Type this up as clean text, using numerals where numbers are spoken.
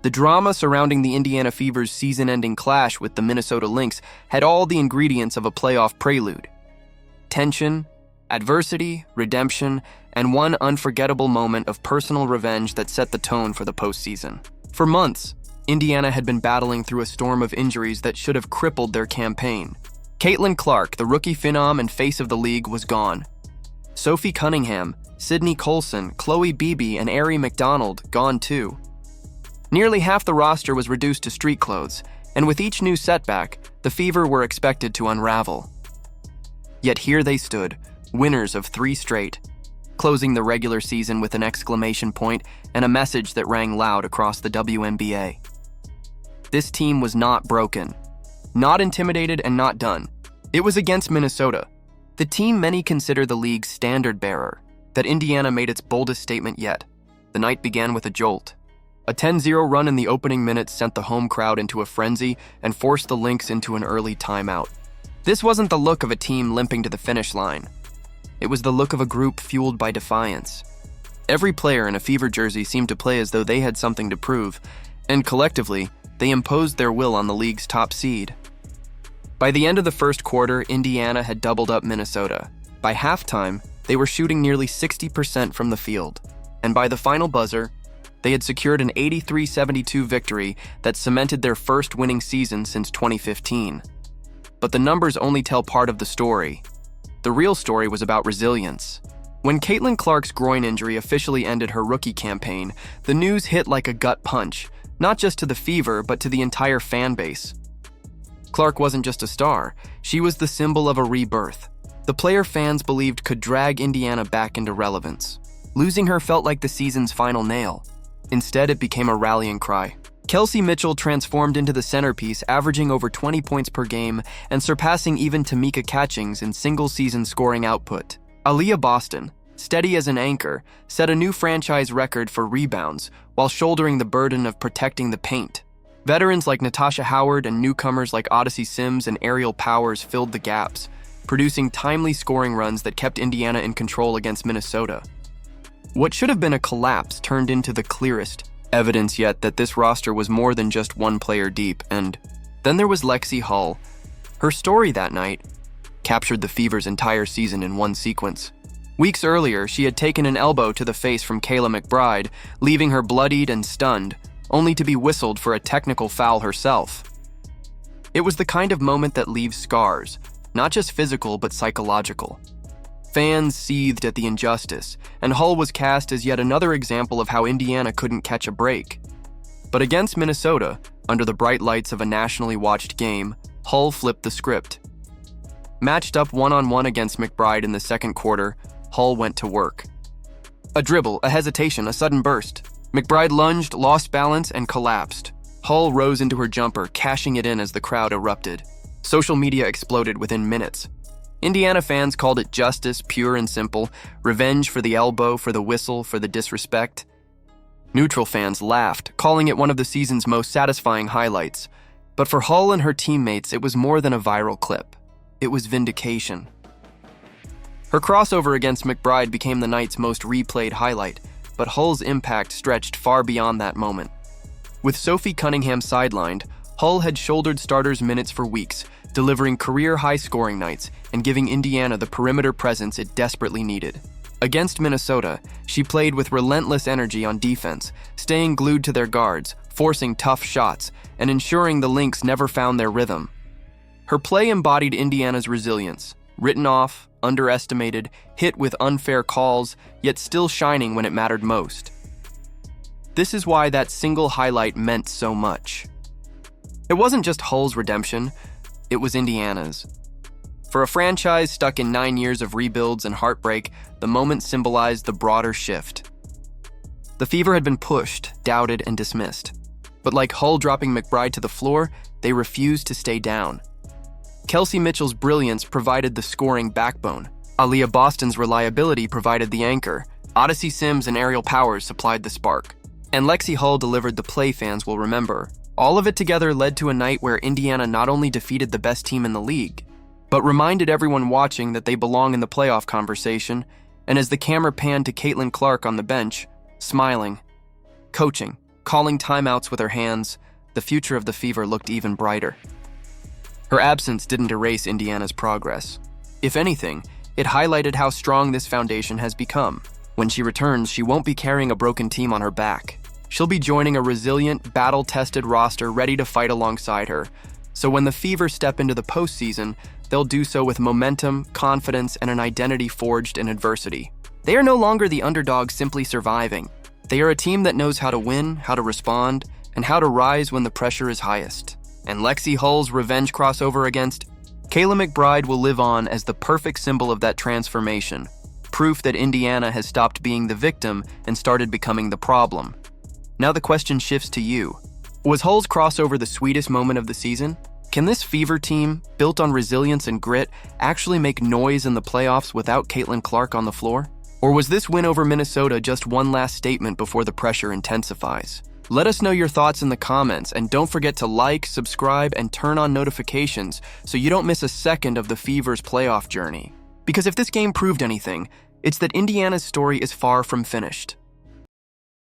The drama surrounding the Indiana Fever's season-ending clash with the Minnesota Lynx had all the ingredients of a playoff prelude. Tension, adversity, redemption, and one unforgettable moment of personal revenge that set the tone for the postseason. For months, Indiana had been battling through a storm of injuries that should have crippled their campaign. Caitlin Clark, the rookie phenom and face of the league, was gone. Sophie Cunningham, Sydney Colson, Chloe Beebe, and Arie McDonald gone too. Nearly half the roster was reduced to street clothes, and with each new setback, the Fever were expected to unravel. Yet here they stood, winners of 3 straight, closing the regular season with an exclamation point and a message that rang loud across the WNBA. This team was not broken, not intimidated, and not done. It was against Minnesota, the team many consider the league's standard bearer, that Indiana made its boldest statement yet. The night began with a jolt. A 10-0 run in the opening minutes sent the home crowd into a frenzy and forced the Lynx into an early timeout. This wasn't the look of a team limping to the finish line. It was the look of a group fueled by defiance. Every player in a Fever jersey seemed to play as though they had something to prove, and collectively, they imposed their will on the league's top seed. By the end of the first quarter, Indiana had doubled up Minnesota. By halftime, they were shooting nearly 60% from the field, and by the final buzzer, they had secured an 83-72 victory that cemented their first winning season since 2015. But the numbers only tell part of the story. The real story was about resilience. When Caitlin Clark's groin injury officially ended her rookie campaign, the news hit like a gut punch, not just to the Fever, but to the entire fan base. Clark wasn't just a star, she was the symbol of a rebirth. The player fans believed could drag Indiana back into relevance. Losing her felt like the season's final nail. Instead, it became a rallying cry. Kelsey Mitchell transformed into the centerpiece, averaging over 20 points per game and surpassing even Tamika Catchings in single-season scoring output. Aaliyah Boston, steady as an anchor, set a new franchise record for rebounds while shouldering the burden of protecting the paint. Veterans like Natasha Howard and newcomers like Odyssey Sims and Aerial Powers filled the gaps, producing timely scoring runs that kept Indiana in control against Minnesota. What should have been a collapse turned into the clearest evidence yet that this roster was more than just one player deep. And then there was Lexie Hull. Her story that night captured the Fever's entire season in one sequence. Weeks earlier, she had taken an elbow to the face from Kayla McBride, leaving her bloodied and stunned, only to be whistled for a technical foul herself. It was the kind of moment that leaves scars, not just physical but psychological. Fans seethed at the injustice, and Hull was cast as yet another example of how Indiana couldn't catch a break. But against Minnesota, under the bright lights of a nationally watched game, Hull flipped the script. Matched up one-on-one against McBride in the second quarter, Hull went to work. A dribble, a hesitation, a sudden burst. McBride lunged, lost balance, and collapsed. Hull rose into her jumper, cashing it in as the crowd erupted. Social media exploded within minutes. Indiana fans called it justice, pure and simple, revenge for the elbow, for the whistle, for the disrespect. Neutral fans laughed, calling it one of the season's most satisfying highlights. But for Hull and her teammates, it was more than a viral clip. It was vindication. Her crossover against McBride became the night's most replayed highlight, but Hull's impact stretched far beyond that moment. With Sophie Cunningham sidelined, Hull had shouldered starters' minutes for weeks, delivering career-high scoring nights and giving Indiana the perimeter presence it desperately needed. Against Minnesota, she played with relentless energy on defense, staying glued to their guards, forcing tough shots, and ensuring the Lynx never found their rhythm. Her play embodied Indiana's resilience, written off, underestimated, hit with unfair calls, yet still shining when it mattered most. This is why that single highlight meant so much. It wasn't just Hull's redemption, it was Indiana's. For a franchise stuck in 9 years of rebuilds and heartbreak, the moment symbolized the broader shift. The Fever had been pushed, doubted, and dismissed. But like Hull dropping McBride to the floor, they refused to stay down. Kelsey Mitchell's brilliance provided the scoring backbone. Aaliyah Boston's reliability provided the anchor. Odyssey Sims and Aerial Powers supplied the spark. And Lexie Hull delivered the play fans will remember. All of it together led to a night where Indiana not only defeated the best team in the league, but reminded everyone watching that they belong in the playoff conversation. And as the camera panned to Caitlin Clark on the bench, smiling, coaching, Calling timeouts with her hands, the future of the Fever looked even brighter. Her absence didn't erase Indiana's progress. If anything, it highlighted how strong this foundation has become. When she returns, she won't be carrying a broken team on her back. She'll be joining a resilient, battle-tested roster ready to fight alongside her. So when the Fever step into the postseason, they'll do so with momentum, confidence, and an identity forged in adversity. They are no longer the underdogs simply surviving. They are a team that knows how to win, how to respond, and how to rise when the pressure is highest. And Lexie Hull's revenge crossover against Kayla McBride will live on as the perfect symbol of that transformation, proof that Indiana has stopped being the victim and started becoming the problem. Now the question shifts to you. Was Hull's crossover the sweetest moment of the season? Can this Fever team, built on resilience and grit, actually make noise in the playoffs without Caitlin Clark on the floor? Or was this win over Minnesota just one last statement before the pressure intensifies? Let us know your thoughts in the comments, and don't forget to like, subscribe, and turn on notifications so you don't miss a second of the Fever's playoff journey. Because if this game proved anything, it's that Indiana's story is far from finished.